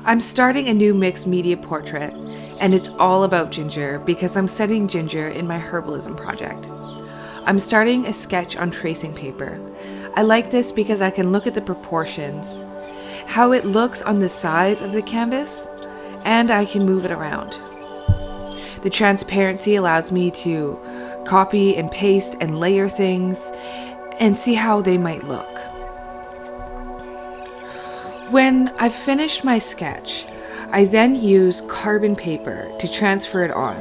I'm starting a new mixed media portrait, and it's all about ginger because I'm studying ginger in my Herbalism project. I'm starting a sketch on tracing paper. I like this because I can look at the proportions, how it looks on the size of the canvas, and I can move it around. The transparency allows me to copy and paste and layer things and see how they might look. When I've finished my sketch, I then use carbon paper to transfer it on,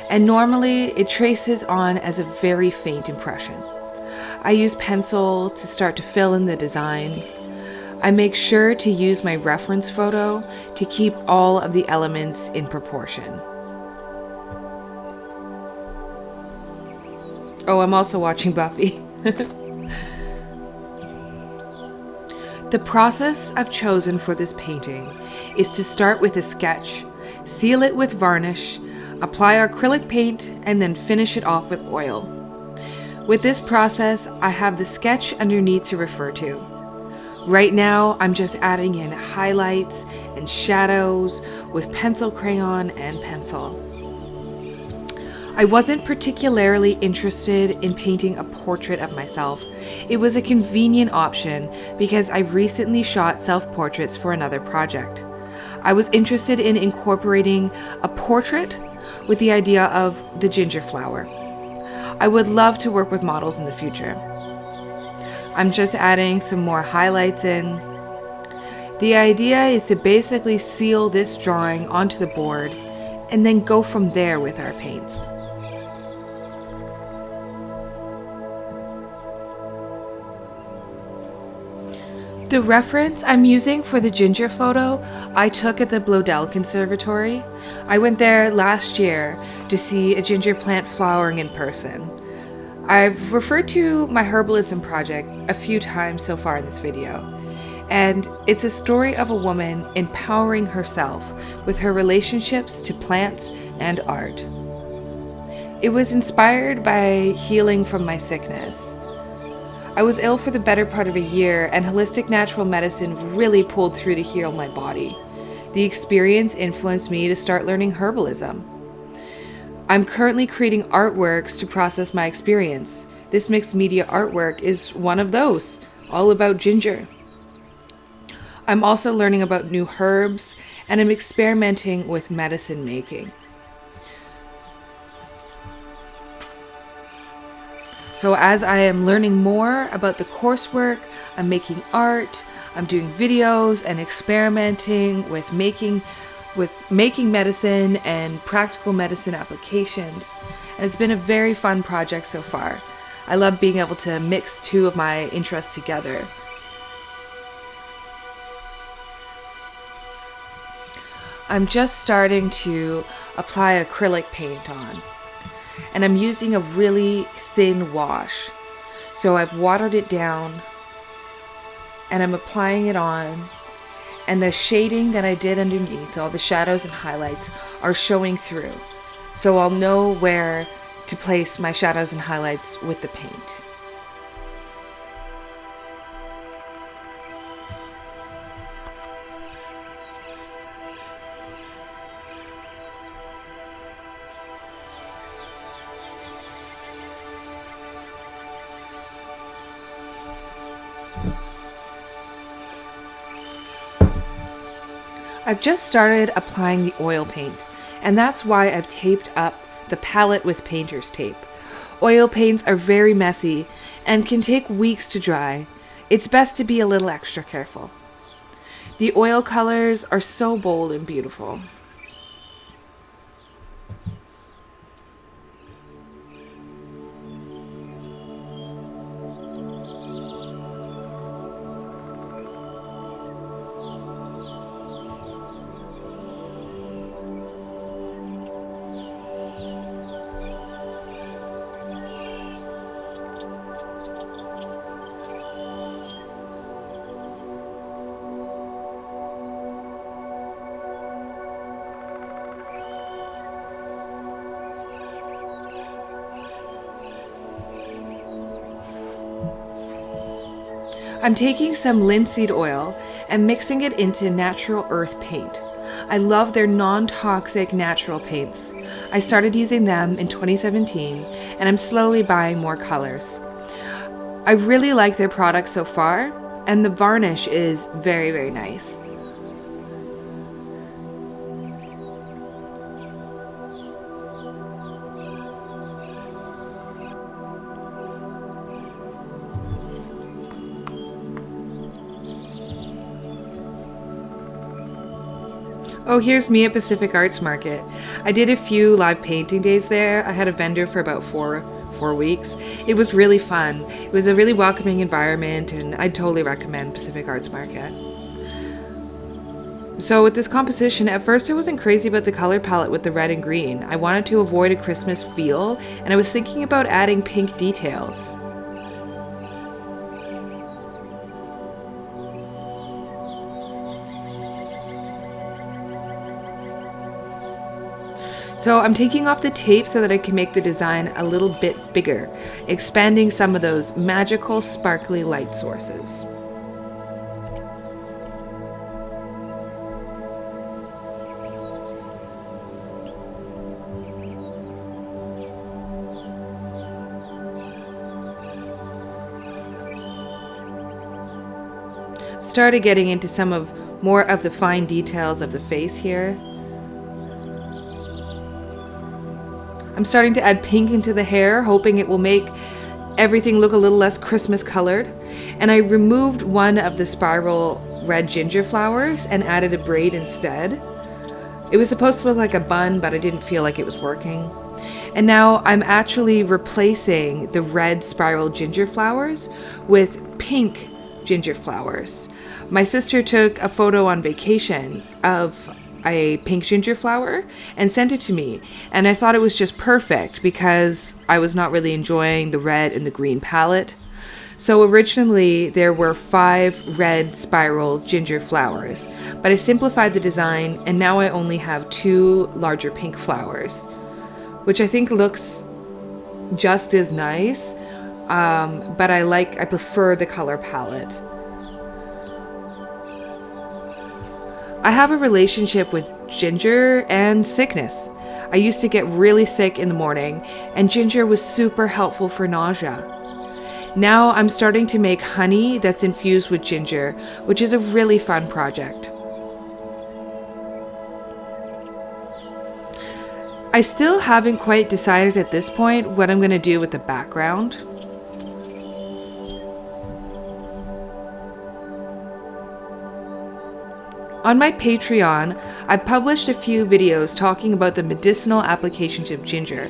and normally it traces on as a very faint impression. I use pencil to start to fill in the design. I make sure to use my reference photo to keep all of the elements in proportion. Oh, I'm also watching Buffy. The process I've chosen for this painting is to start with a sketch, seal it with varnish, apply acrylic paint, and then finish it off with oil. With this process, I have the sketch underneath to refer to. Right now, I'm just adding in highlights and shadows with pencil, crayon, and pencil. I wasn't particularly interested in painting a portrait of myself. It was a convenient option because I recently shot self-portraits for another project. I was interested in incorporating a portrait with the idea of the ginger flower. I would love to work with models in the future. I'm just adding some more highlights in. The idea is to basically seal this drawing onto the board and then go from there with our paints. The reference I'm using for the ginger photo I took at the Bloedel Conservatory. I went there last year to see a ginger plant flowering in person. I've referred to my Herbalism project a few times so far in this video, and it's a story of a woman empowering herself with her relationships to plants and art. It was inspired by healing from my sickness. I was ill for the better part of a year, and holistic natural medicine really pulled through to heal my body. The experience influenced me to start learning herbalism. I'm currently creating artworks to process my experience. This mixed media artwork is one of those, all about ginger. I'm also learning about new herbs, and I'm experimenting with medicine making. So as I am learning more about the coursework, I'm making art, I'm doing videos and experimenting with making medicine and practical medicine applications. And it's been a very fun project so far. I love being able to mix two of my interests together. I'm just starting to apply acrylic paint on, and I'm using a really thin wash. So I've watered it down and I'm applying it on, and the shading that I did underneath, all the shadows and highlights, are showing through. So I'll know where to place my shadows and highlights with the paint. I've just started applying the oil paint, and that's why I've taped up the palette with painter's tape. Oil paints are very messy and can take weeks to dry. It's best to be a little extra careful. The oil colors are so bold and beautiful. I'm taking some linseed oil and mixing it into natural earth paint. I love their non-toxic natural paints. I started using them in 2017, and I'm slowly buying more colors. I really like their products so far, and the varnish is very, very nice. Oh, here's me at Pacific Arts Market. I did a few live painting days there. I had a vendor for about four weeks. It was really fun. It was a really welcoming environment, and I'd totally recommend Pacific Arts Market. So with this composition, at first I wasn't crazy about the color palette with the red and green. I wanted to avoid a Christmas feel, and I was thinking about adding pink details. So I'm taking off the tape so that I can make the design a little bit bigger, expanding some of those magical sparkly light sources. Started getting into some of more of the fine details of the face here. I'm starting to add pink into the hair, hoping it will make everything look a little less Christmas colored. And I removed one of the spiral red ginger flowers and added a braid instead. It was supposed to look like a bun, but I didn't feel like it was working. And now I'm actually replacing the red spiral ginger flowers with pink ginger flowers. My sister took a photo on vacation of a pink ginger flower and sent it to me, and I thought it was just perfect because I was not really enjoying the red and the green palette. So originally there were 5 red spiral ginger flowers, but I simplified the design and now I only have 2 larger pink flowers, which I think looks just as nice, but I prefer the color palette. I have a relationship with ginger and sickness. I used to get really sick in the morning, and ginger was super helpful for nausea. Now I'm starting to make honey that's infused with ginger, which is a really fun project. I still haven't quite decided at this point what I'm going to do with the background. On my Patreon, I published a few videos talking about the medicinal applications of ginger,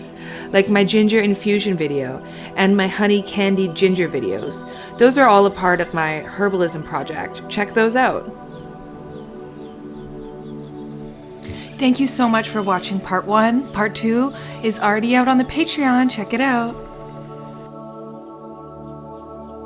like my ginger infusion video and my honey candied ginger videos. Those are all a part of my Herbalism project. Check those out. Thank you so much for watching part 1. Part 2 is already out on the Patreon. Check it out.